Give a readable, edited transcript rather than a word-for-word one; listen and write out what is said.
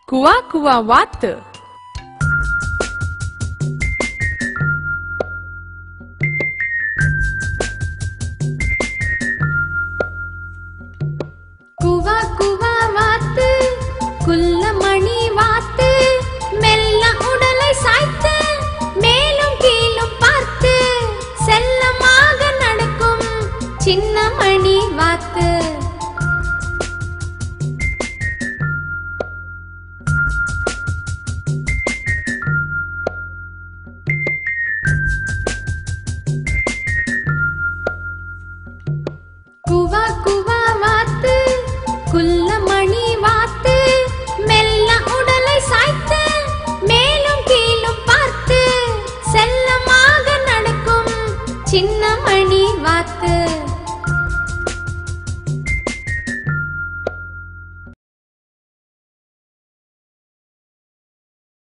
குவா குவா வாத்து. குவா குவா வாத்து, குள்ளமணி வாத்து, மெல்ல உடலை சாய்த்து மேலும் கீழும் பார்த்து செல்லமாக நடக்கும் சின்ன மணி வாத்து. குவா குவா வாத்து, குள்ளமணி வாத்து, மெல்ல உடலை சாய்த்து மேலும் கீழும் பார்த்து செல்லமாக நடக்கும் சின்ன மணி வாத்து.